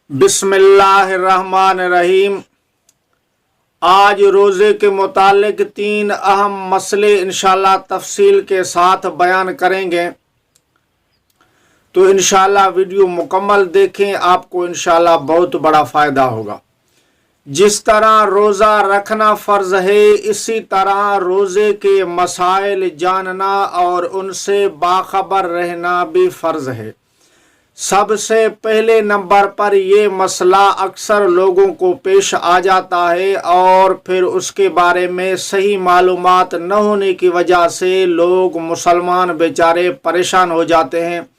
बिस्मिल्लाहिर्रहमानिर्रहीम। आज रोज़े के मुतालिक 3 अहम मसले इंशाअल्लाह तफसील के साथ बयान करेंगे, तो इंशाअल्लाह वीडियो मुकम्मल देखें, आपको इंशाअल्लाह बहुत बड़ा फ़ायदा होगा। जिस तरह रोज़ा रखना फ़र्ज़ है, इसी तरह रोज़े के मसाइल जानना और उनसे बाखबर रहना भी फ़र्ज़ है। सबसे पहले नंबर पर ये मसला अक्सर लोगों को पेश आ जाता है और फिर उसके बारे में सही मालूमात न होने की वजह से लोग मुसलमान बेचारे परेशान हो जाते हैं।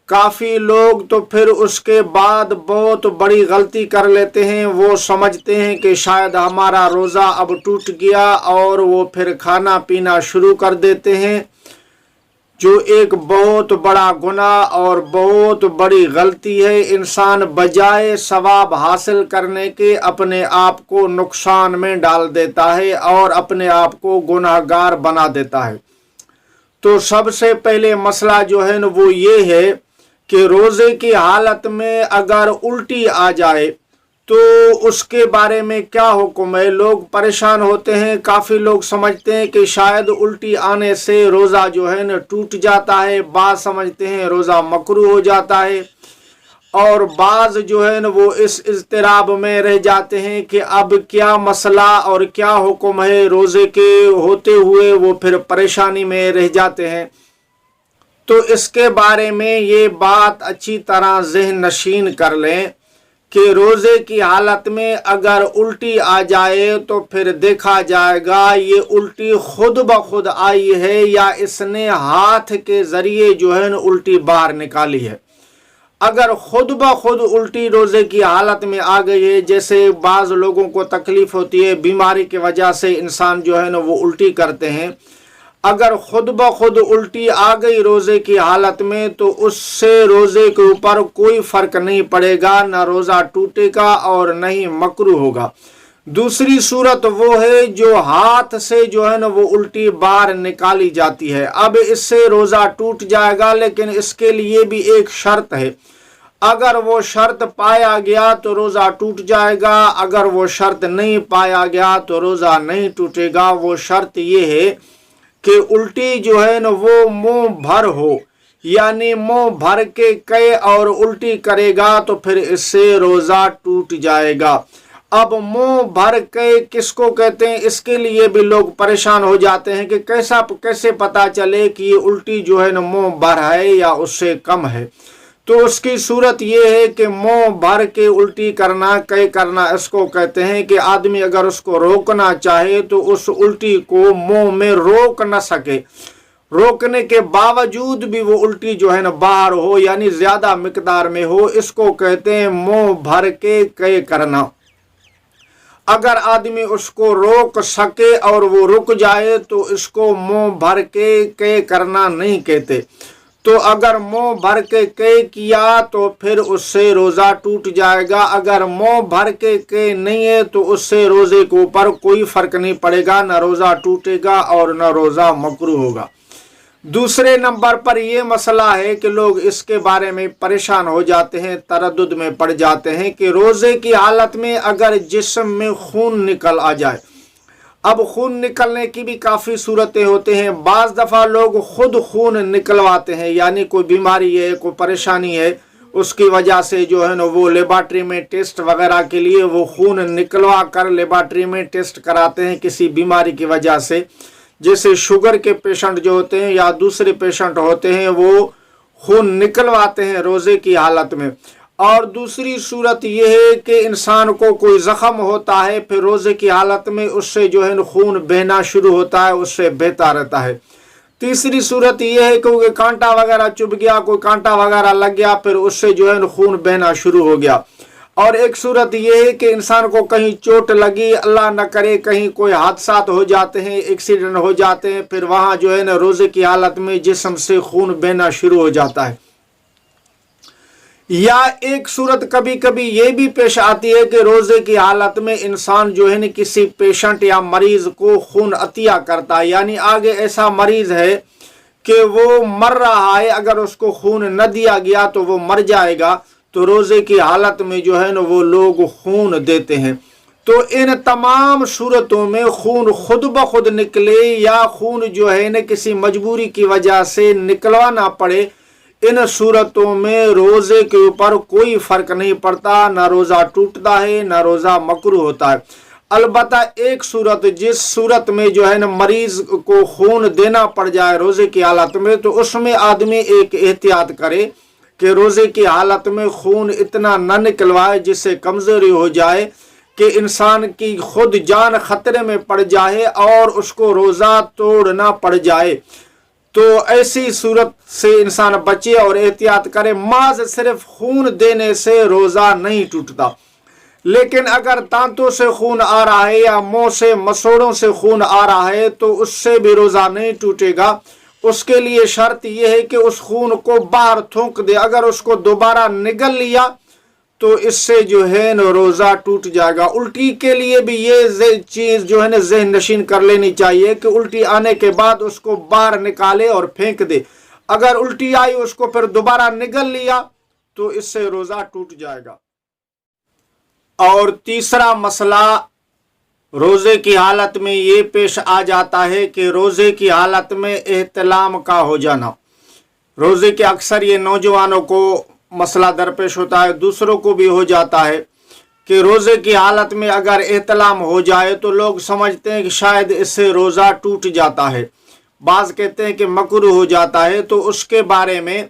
काफ़ी लोग तो फिर उसके बाद बहुत बड़ी गलती कर लेते हैं। वो समझते हैं कि शायद हमारा रोज़ा अब टूट गया और वो फिर खाना पीना शुरू कर देते हैं, जो एक बहुत बड़ा गुनाह और बहुत बड़ी गलती है। इंसान बजाय सवाब हासिल करने के अपने आप को नुकसान में डाल देता है और अपने आप को गुनाहगार बना देता है। तो सबसे पहले मसला जो है न वो ये है कि रोज़े की हालत में अगर उल्टी आ जाए तो उसके बारे में क्या हुक्म है। लोग परेशान होते हैं। काफ़ी लोग समझते हैं कि शायद उल्टी आने से रोज़ा जो है न टूट जाता है, बाज़ समझते हैं रोज़ा मकरूह हो जाता है, और बाज़ जो है न वो इस इज़्तिराब में रह जाते हैं कि अब क्या मसला और क्या हुक्म है। रोज़े के होते हुए वो फिर परेशानी में रह जाते हैं। तो इसके बारे में ये बात अच्छी तरह ज़हन नशीन कर लें कि रोज़े की हालत में अगर उल्टी आ जाए तो फिर देखा जाएगा ये उल्टी खुद ब खुद आई है या इसने हाथ के ज़रिए जो है न उल्टी बाहर निकाली है। अगर खुद ब खुद उल्टी रोज़े की हालत में आ गई है, जैसे बाज़ लोगों को तकलीफ़ होती है, बीमारी की वजह से इंसान जो है न वो उल्टी करते हैं, अगर खुद ब खुद उल्टी आ गई रोज़े की हालत में तो उससे रोज़े के ऊपर कोई फ़र्क नहीं पड़ेगा, न रोज़ा टूटेगा और न ही मकरूह होगा। दूसरी सूरत वो है जो हाथ से जो है न वो उल्टी बाहर निकाली जाती है। अब इससे रोज़ा टूट जाएगा, लेकिन इसके लिए भी एक शर्त है। अगर वो शर्त पाया गया तो रोज़ा टूट जाएगा, अगर वो शर्त नहीं पाया गया तो रोज़ा नहीं टूटेगा। वो शर्त ये है कि उल्टी जो है न वो मुंह भर हो, यानी मुंह भर के कहे और उल्टी करेगा तो फिर इससे रोज़ा टूट जाएगा। अब मुंह भर के किसको कहते हैं, इसके लिए भी लोग परेशान हो जाते हैं कि कैसे पता चले कि ये उल्टी जो है न मुंह भर है या उससे कम है। तो उसकी सूरत ये है कि मुंह भर के उल्टी करना, कई करना, इसको कहते हैं कि आदमी अगर उसको रोकना चाहे तो उस उल्टी को मुंह में रोक न सके, रोकने के बावजूद भी वो उल्टी जो है ना बाहर हो, यानी ज़्यादा मिकदार में हो, इसको कहते हैं मुंह भर के कई करना। अगर आदमी उसको रोक सके और वो रुक जाए तो इसको मुंह भर के कई करना नहीं कहते। तो अगर मुंह भर के कई किया तो फिर उससे रोज़ा टूट जाएगा। अगर मुंह भर के कई नहीं है तो उससे रोज़े के ऊपर कोई फ़र्क नहीं पड़ेगा, न रोज़ा टूटेगा और न रोज़ा मकरूह होगा। दूसरे नंबर पर यह मसला है कि लोग इसके बारे में परेशान हो जाते हैं, तरद्दुद में पड़ जाते हैं कि रोज़े की हालत में अगर जिस्म में खून निकल आ जाए। अब खून निकलने की भी काफ़ी सूरतें होते हैं। बाज़ दफ़ा लोग खुद खून निकलवाते हैं, यानी कोई बीमारी है, कोई परेशानी है, उसकी वजह से जो है ना वो लेबॉर्ट्री में टेस्ट वगैरह के लिए वो खून निकलवा कर लेबॉर्ट्री में टेस्ट कराते हैं किसी बीमारी की वजह से। जैसे शुगर के पेशेंट जो होते हैं या दूसरे पेशेंट होते हैं वो खून निकलवाते हैं रोज़े की हालत में। और दूसरी सूरत यह है कि इंसान को कोई ज़ख़म होता है, फिर रोज़े की हालत में उससे जो है खून बहना शुरू होता है, उससे बहता रहता है। तीसरी सूरत यह है कि कोई कांटा वगैरह चुभ गया, कोई कांटा वगैरह लग गया, फिर उससे जो है खून बहना शुरू हो गया। और एक सूरत यह है कि इंसान को कहीं चोट लगी, अल्लाह न करे कहीं कोई हादसात हो जाते हैं, एक्सीडेंट हो जाते हैं, फिर वहाँ जो है ना रोज़े की हालत में जिस्म से खून बहना शुरू हो जाता है। या एक सूरत कभी कभी ये भी पेश आती है कि रोज़े की हालत में इंसान जो है न किसी पेशेंट या मरीज़ को खून अतिया करता है, यानी आगे ऐसा मरीज़ है कि वो मर रहा है, अगर उसको खून न दिया गया तो वो मर जाएगा, تو روزے کی حالت میں جو ہے نا وہ لوگ خون دیتے ہیں۔ تو ان تمام صورتوں میں خون خود بخود نکلے یا خون جو ہے نا کسی مجبوری کی وجہ سے نکلوانا پڑے، ان صورتوں میں روزے کے اوپر کوئی فرق نہیں پڑتا، نہ روزہ ٹوٹتا ہے نہ روزہ مکروہ ہوتا ہے۔ البتہ ایک صورت، جس صورت میں جو ہے نا مریض کو خون دینا پڑ جائے روزے کی حالت میں، تو اس میں آدمی ایک احتیاط کرے کہ روزے کی حالت میں خون اتنا نہ نکلوائے جس سے کمزوری ہو جائے کہ انسان کی خود جان خطرے میں پڑ جائے اور اس کو روزہ توڑنا پڑ جائے۔ تو ایسی صورت سے انسان بچے اور احتیاط کرے۔ محض صرف خون دینے سے روزہ نہیں ٹوٹتا، لیکن اگر دانتوں سے خون آ رہا ہے یا منہ سے مسوڑوں سے خون آ رہا ہے تو اس سے بھی روزہ نہیں ٹوٹے گا۔ اس کے لیے شرط یہ ہے کہ اس خون کو باہر تھونک دے، اگر اس کو دوبارہ نگل لیا تو اس سے جو ہے نا روزہ ٹوٹ جائے گا۔ الٹی کے لیے بھی یہ چیز جو ہے نا ذہن نشین کر لینی چاہیے کہ الٹی آنے کے بعد اس کو باہر نکالے اور پھینک دے، اگر الٹی آئی اس کو پھر دوبارہ نگل لیا تو اس سے روزہ ٹوٹ جائے گا۔ اور تیسرا مسئلہ روزے کی حالت میں یہ پیش آ جاتا ہے کہ روزے کی حالت میں احتلام کا ہو جانا۔ روزے کے اکثر یہ نوجوانوں کو مسئلہ درپیش ہوتا ہے، دوسروں کو بھی ہو جاتا ہے کہ روزے کی حالت میں اگر احتلام ہو جائے تو لوگ سمجھتے ہیں کہ شاید اس سے روزہ ٹوٹ جاتا ہے، بعض کہتے ہیں کہ مکروہ ہو جاتا ہے۔ تو اس کے بارے میں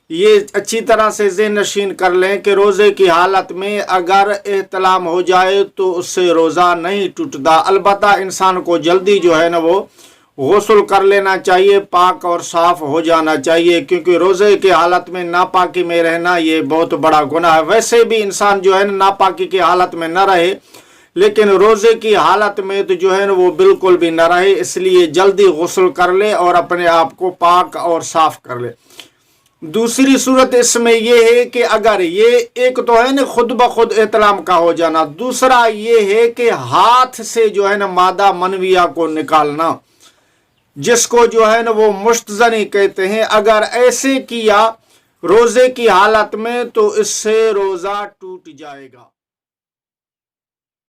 یہ اچھی طرح سے ذہن نشین کر لیں کہ روزے کی حالت میں اگر احتلام ہو جائے تو اس سے روزہ نہیں ٹوٹتا، البتہ انسان کو جلدی جو ہے نا وہ غسل کر لینا چاہیے، پاک اور صاف ہو جانا چاہیے، کیونکہ روزے کی حالت میں ناپاکی میں رہنا یہ بہت بڑا گناہ ہے۔ ویسے بھی انسان جو ہے نا ناپاکی کی حالت میں نہ رہے، لیکن روزے کی حالت میں تو جو ہے نا وہ بالکل بھی نہ رہے، اس لیے جلدی غسل کر لے اور اپنے آپ کو پاک اور صاف کر لے۔ دوسری صورت اس میں یہ ہے کہ اگر یہ ایک تو ہے نا خود بخود احتلام کا ہو جانا، دوسرا یہ ہے کہ ہاتھ سے جو ہے نا مادہ منویہ کو نکالنا، جس کو جو ہے نا وہ مستزنی کہتے ہیں، اگر ایسے کیا روزے کی حالت میں تو اس سے روزہ ٹوٹ جائے گا۔